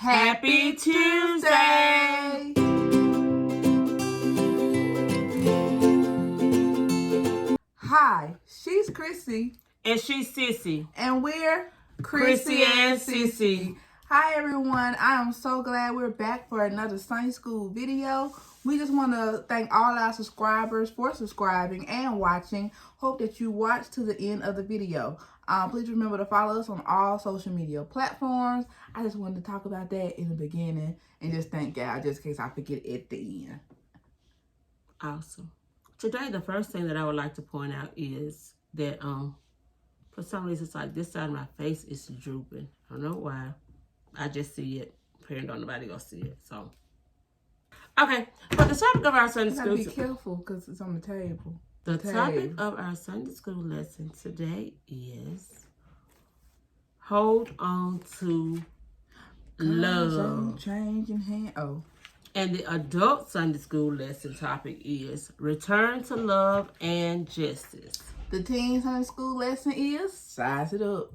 Happy Tuesday! Hi, she's Chrissy. And she's Sissy. And we're Chrissy and Sissy. Hi everyone, I am so glad we're back for another Sunday School video. We just want to thank all our subscribers for subscribing and watching. Hope that you watch to the end of the video. Please remember to follow us on all social media platforms. I just wanted to talk about that in the beginning and just thank y'all just in case I forget at the end. Awesome. Today, the first thing that I would like to point out is that for some reason, it's like this side of my face is drooping. I don't know why. I just see it. Apparently, don't nobody else see it. So, okay. But the topic of our Sunday school. Be careful because it's on the table. The topic of our Sunday school lesson today is hold on to love. Changing hand. Oh. And the adult Sunday school lesson topic is return to love and justice. The teen Sunday school lesson is size it up.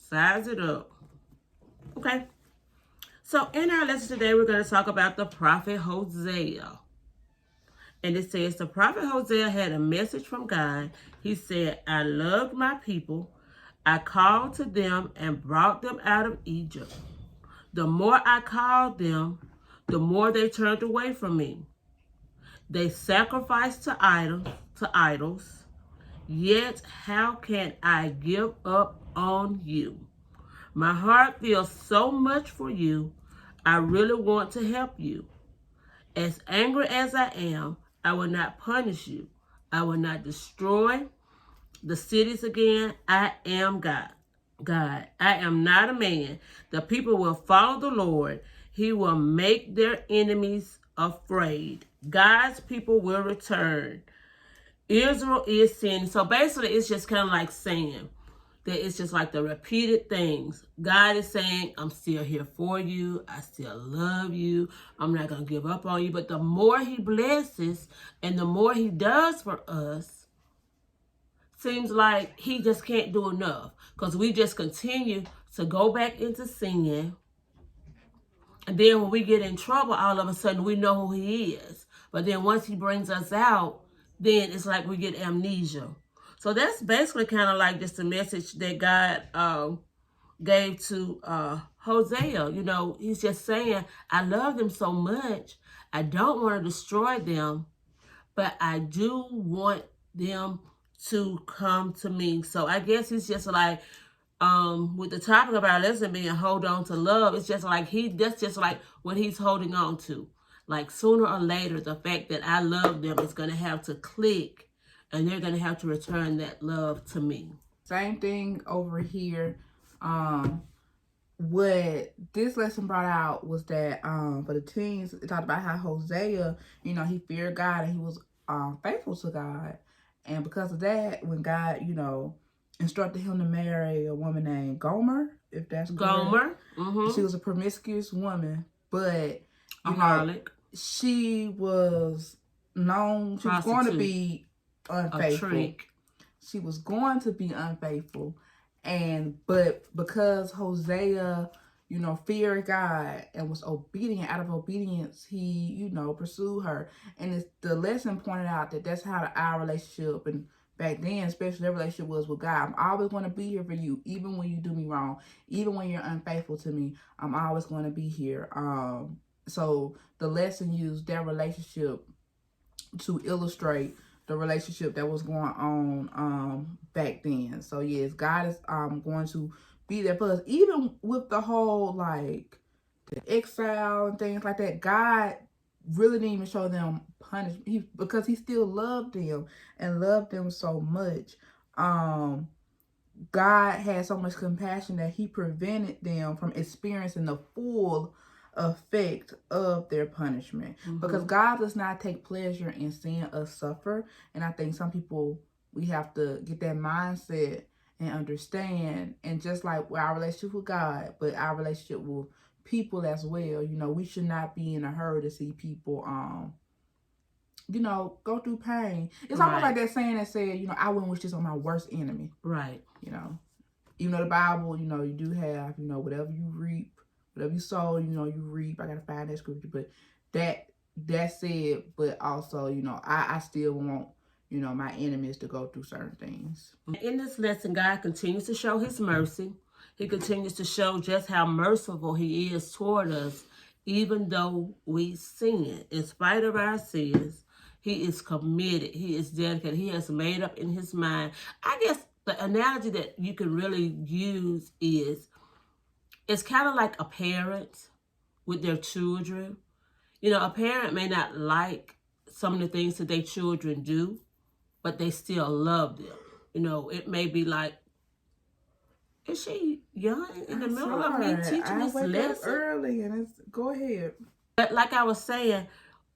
Size it up. Okay. So in our lesson today, we're going to talk about the prophet Hosea. And it says, the prophet Hosea had a message from God. He said, I loved my people. I called to them and brought them out of Egypt. The more I called them, the more they turned away from me. They sacrificed to idols. Yet how can I give up on you? My heart feels so much for you. I really want to help you. As angry as I am, I will not punish you. I will not destroy the cities again. I am God. I am not a man. The people will follow the Lord. He will make their enemies afraid. God's people will return. Israel is sinning. So basically, it's just kind of like saying that it's just like the repeated things. God is saying, I'm still here for you. I still love you. I'm not going to give up on you. But the more he blesses and the more he does for us, seems like he just can't do enough. Because we just continue to go back into sin. And then when we get in trouble, all of a sudden we know who he is. But then once he brings us out, then it's like we get amnesia. So that's basically kind of like just the message that God gave to Hosea. You know, he's just saying, I love them so much. I don't want to destroy them, but I do want them to come to me. So I guess he's just like, with the topic of our lesson being hold on to love, it's just like that's just like what he's holding on to. Like sooner or later, the fact that I love them is going to have to click. And they're going to have to return that love to me. Same thing over here. What this lesson brought out was that for the teens, it talked about how Hosea, you know, he feared God and he was faithful to God. And because of that, when God, you know, instructed him to marry a woman named Gomer, if that's Gomer. Mm-hmm. She was a promiscuous woman, but a harlot. She was known, she was going to be unfaithful. She was going to be unfaithful, but because Hosea, you know, feared God and was obedient, out of obedience, he, you know, pursued her. And the lesson pointed out that that's how our relationship, and back then, especially their relationship, was with God. I'm always going to be here for you, even when you do me wrong, even when you're unfaithful to me. I'm always going to be here. So the lesson used their relationship to illustrate the relationship that was going on back then. So yes, God is going to be there for us, even with the whole like the exile and things like that. God really didn't even show them punishment because he still loved them and loved them so much. God had so much compassion that he prevented them from experiencing the full effect of their punishment. Mm-hmm. Because God does not take pleasure in seeing us suffer. And I think some people, we have to get that mindset and understand. And just like our relationship with God, but our relationship with people as well, you know, we should not be in a hurry to see people you know, go through pain. It's almost like that saying that said, you know, I wouldn't wish this on my worst enemy. Right. You know, even though the Bible, you know, you do have, you know, whatever you reap, Whatever you sow, you reap. I gotta find that scripture, but that said, but also, I still want, my enemies to go through certain things. In this lesson, God continues to show his mercy. He continues to show just how merciful he is toward us, even though we sin. In spite of our sins, he is committed. He is dedicated. He has made up in his mind. I guess the analogy that you can really use is, it's kind of like a parent with their children. A parent may not like some of the things that their children do, but they still love them. It may be like, is she young in the middle of me teaching this lesson? Early and go ahead. But like I was saying,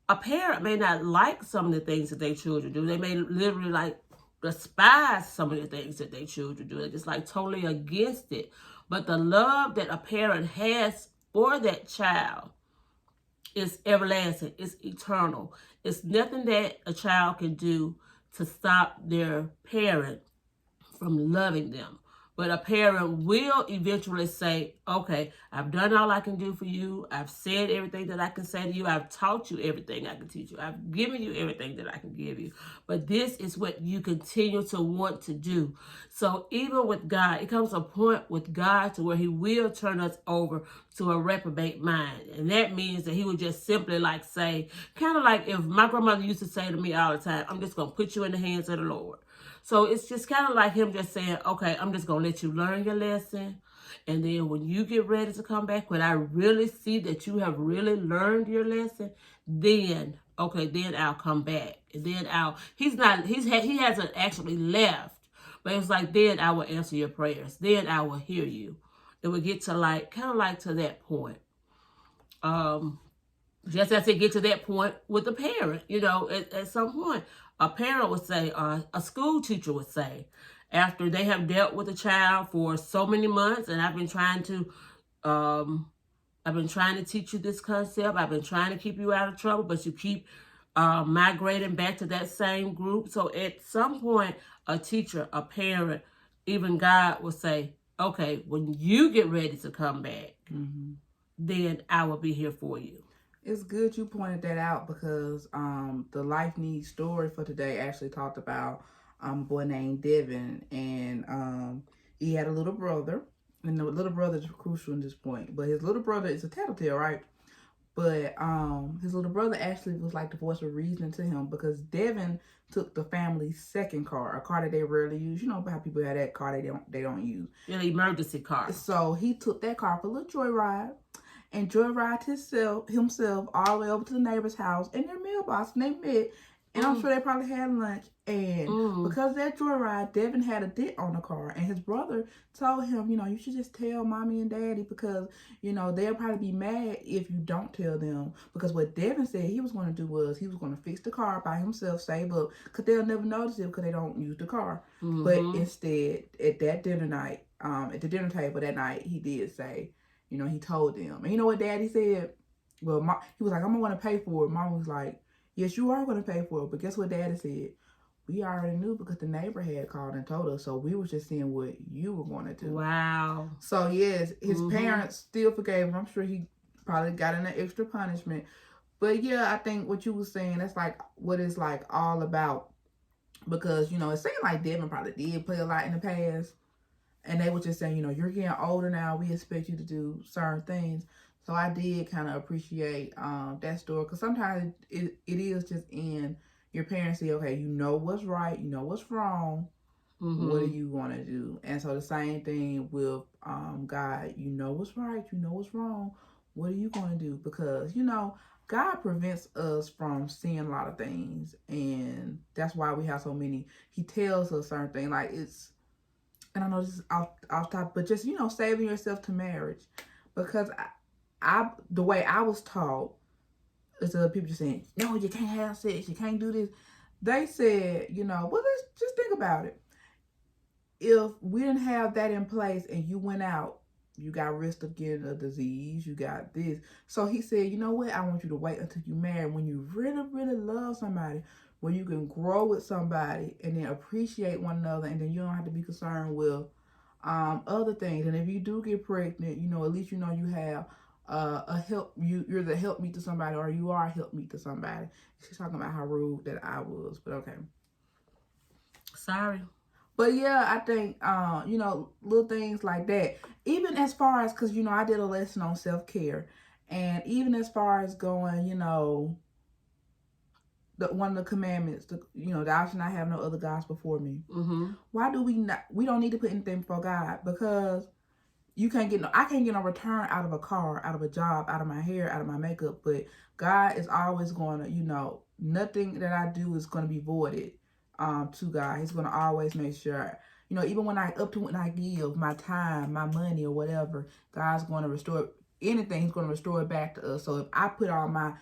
a parent may not like some of the things that their children do. They may literally despise some of the things that their children do. They're just totally against it. But the love that a parent has for that child is everlasting. It's eternal. It's nothing that a child can do to stop their parent from loving them. But a parent will eventually say, okay, I've done all I can do for you. I've said everything that I can say to you. I've taught you everything I can teach you. I've given you everything that I can give you. But this is what you continue to want to do. So even with God, it comes a point with God to where he will turn us over to a reprobate mind. And that means that he would just simply say, kind of like if my grandmother used to say to me all the time, I'm just going to put you in the hands of the Lord. So it's just kind of like him just saying, okay, I'm just going to let you learn your lesson. And then when you get ready to come back, when I really see that you have really learned your lesson, then I'll come back. And then he hasn't actually left. But it's then I will answer your prayers. Then I will hear you. It will get to kind of to that point. Just as it get to that point with the parent, at some point, a parent would say, a school teacher would say, after they have dealt with a child for so many months, and I've been trying to teach you this concept. I've been trying to keep you out of trouble, but you keep migrating back to that same group. So at some point, a teacher, a parent, even God will say, okay, when you get ready to come back, then I will be here for you. It's good you pointed that out because the Life Needs story for today actually talked about a boy named Devin, and he had a little brother, and the little brother is crucial in this point, but his little brother is a tattletale, right? But his little brother actually was the voice of reason to him because Devin took the family's second car, a car that they rarely use. You know how people have that car they don't use. An emergency car. So he took that car for a little joyride. And joyride himself all the way over to the neighbor's house in their mailbox, and they met. And I'm sure they probably had lunch. And because of that joyride, Devin had a dent on the car. And his brother told him, you should just tell mommy and daddy because, they'll probably be mad if you don't tell them. Because what Devin said he was going to do was he was going to fix the car by himself, save up. Because they'll never notice it because they don't use the car. But instead, at that dinner night, at the dinner table that night, he did say, he told them. And you know what daddy said? Well, he was like, I'm going to want to pay for it. Mom was like, yes, you are going to pay for it. But guess what daddy said? We already knew because the neighbor had called and told us. So we was just seeing what you were going to do. Wow. So yes, his parents still forgave him. I'm sure he probably got an extra punishment. But yeah, I think what you were saying, that's what it's all about. Because, it seemed like Devin probably did play a lot in the past. And they were just saying, you're getting older now. We expect you to do certain things. So I did kind of appreciate that story. Because sometimes it is just in your parents say, okay, you know what's right. You know what's wrong. What do you want to do? And so the same thing with God. You know what's right. You know what's wrong. What are you going to do? Because, God prevents us from seeing a lot of things. And that's why we have so many. He tells us certain things. And I know this is off top, but just, saving yourself to marriage. Because I the way I was taught is people just saying, no, you can't have sex, you can't do this. They said, well, let's just think about it. If we didn't have that in place and you went out, you got risk of getting a disease, you got this. So he said, you know what? I want you to wait until you marry when you really, really love somebody, where you can grow with somebody and then appreciate one another, and then you don't have to be concerned with other things. And if you do get pregnant, at least you have a help you're the help me to somebody, or you are a help me to somebody. She's talking about how rude that I was, but okay. Sorry. But yeah, I think little things like that. Even as far as, because I did a lesson on self-care, and even as far as going, one of the commandments, thou shalt not have no other gods before me. Mm-hmm. Why do we don't need to put anything before God? Because I can't get no return out of a car, out of a job, out of my hair, out of my makeup. But God is always going to, nothing that I do is going to be voided to God. He's going to always make sure, even when I give my time, my money, or whatever, God's going to restore anything. He's going to restore it back to us. So if I put all my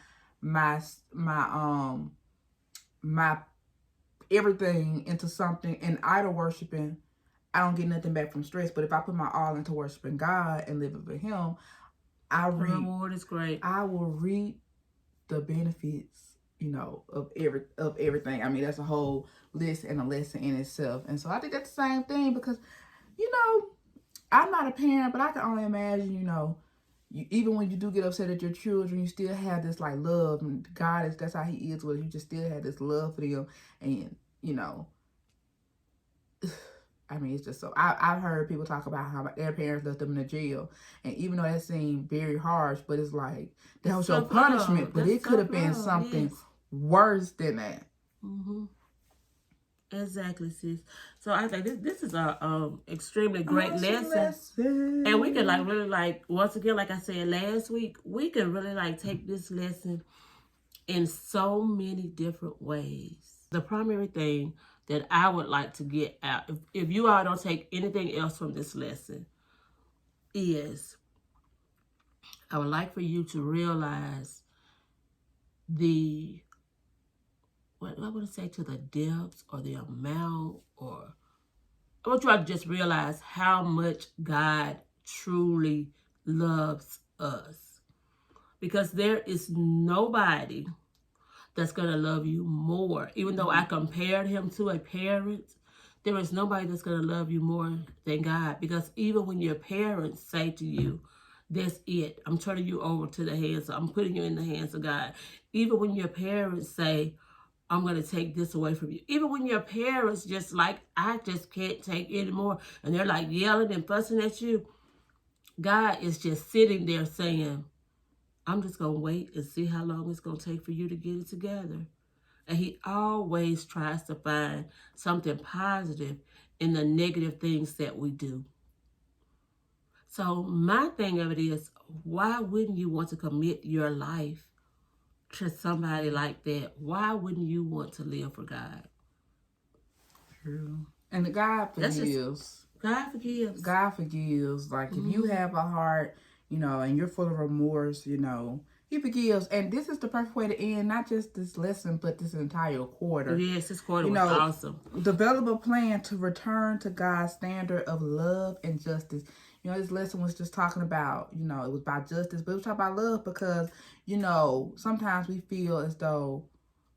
everything into something and idol worshiping, I don't get nothing back from stress. But if I put my all into worshiping God and living for Him, the reward is great. I will reap the benefits, of everything. I mean, that's a whole list and a lesson in itself. And so I think that's the same thing, because, I'm not a parent, but I can only imagine, even when you do get upset at your children, you still have this like love, and God that's how He is with you. Just still have this love for them, and I mean, it's just so. I've heard people talk about how their parents left them in the jail, and even though that seemed very harsh, but it's like that was your punishment, but it could have been something worse than that. Mm-hmm. Exactly, sis. So I think this is a extremely great lesson, and we can really once again, like I said last week, we can really take this lesson in so many different ways. The primary thing that I would like to get out, if you all don't take anything else from this lesson, is I would like for you to realize what I want to say, to the depths or the amount, or I want you to just realize how much God truly loves us. Because there is nobody that's going to love you more. Even though I compared Him to a parent, there is nobody that's going to love you more than God. Because even when your parents say to you, that's it, I'm turning you over to the hands, I'm putting you in the hands of God. Even when your parents say, I'm going to take this away from you. Even when your parents just I just can't take anymore, and they're yelling and fussing at you, God is just sitting there saying, I'm just going to wait and see how long it's going to take for you to get it together. And He always tries to find something positive in the negative things that we do. So my thing of it is, why wouldn't you want to commit your life to somebody like that? Why wouldn't you want to live for God? True. And God forgives. God forgives. God forgives. If you have a heart, and you're full of remorse, He forgives. And this is the perfect way to end not just this lesson, but this entire quarter. Yes, this quarter was awesome. Develop a plan to return to God's standard of love and justice. This lesson was just talking about, it was about justice, but it was talking about love, because, sometimes we feel as though,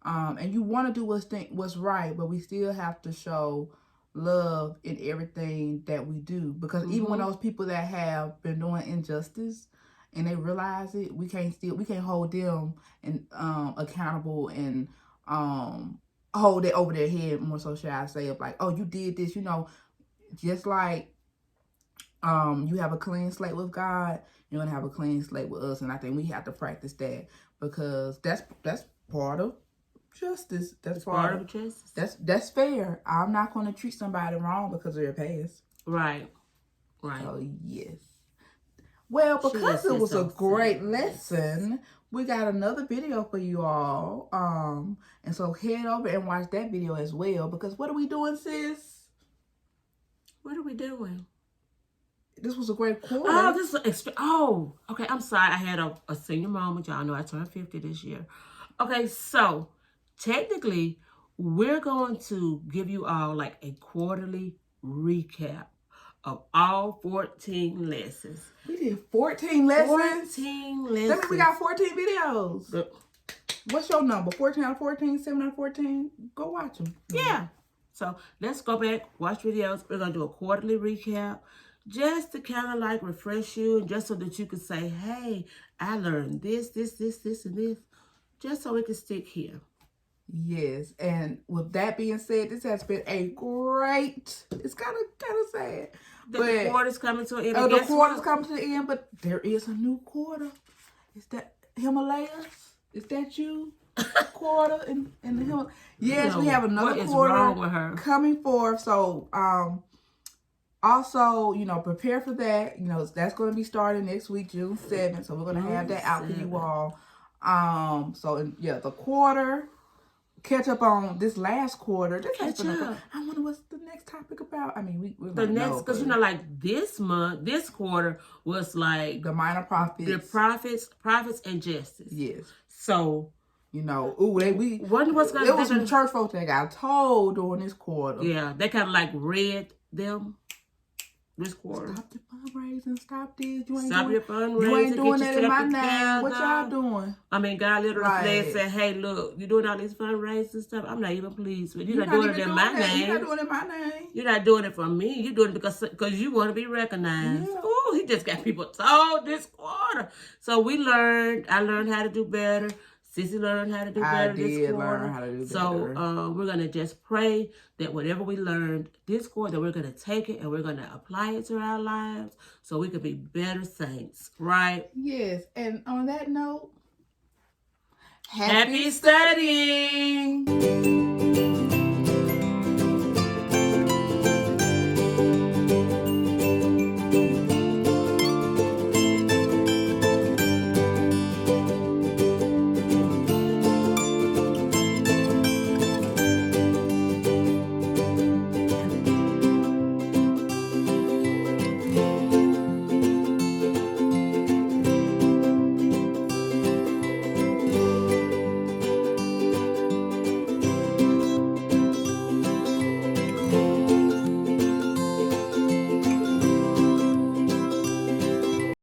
and you want to do what's right, but we still have to show love in everything that we do. Because even when those people that have been doing injustice and they realize it, we can't hold them and accountable and hold it over their head, more so shall I say, of oh, you did this, just like you have a clean slate with God, you're gonna have a clean slate with us. And I think we have to practice that, because that's part of justice. That's part of justice. That's fair. I'm not going to treat somebody wrong because of their past. Right. So yes. Well, because it was a great lesson, we got another video for you all. And so head over and watch that video as well. Because what are we doing, sis? What are we doing? This was a great quarter. Oh, this is okay. I'm sorry. I had a senior moment. Y'all know I turned 50 this year. Okay, so technically, we're going to give you all a quarterly recap of all 14 lessons. We did 14 lessons? 14 lessons. That means we got 14 videos. What's your number? 14 out of 14? 7 out of 14? Go watch them. Yeah. So let's go back, watch videos. We're going to do a quarterly recap. just to kind of like refresh you, just so that you could say, hey, I learned this, and this, just so it can stick here. Yes, and with that being said, this has been a great, it's kind of sad. The quarter's coming to an end. The quarter's coming to the end, but there is a new quarter. Is that Himalayas? Is that you? Quarter in the Himalayas? Yes, we have another quarter coming forth. So, also, prepare for that. That's going to be starting next week, June 7th. So we're going to have that out for you all. The quarter. Catch up on this last quarter. I wonder what's the next topic about. I mean, we're the next, because like this month, this quarter was like the minor prophets, the prophets and justice. Yes. So wonder what's gonna. There was some church folks that got told during this quarter. Yeah, they kind of like read them. This quarter. Stop your fundraising. Stop this. Stop your fundraising. You ain't doing that in my name. What y'all doing? I mean, God literally said, hey, look, you're doing all this fundraising stuff. I'm not even pleased with you. You're not doing it in my name. You're not doing it in my name. You're not doing it for me. You're doing it because you want to be recognized. Yeah. Oh, he just got people told this quarter. So I learned how to do better. Sissy learned how to do better this quarter. Learn how to do better. So we're going to just pray that whatever we learned this quarter, we're going to take it and we're going to apply it to our lives so we can be better saints, right? Yes. And on that note, happy studying!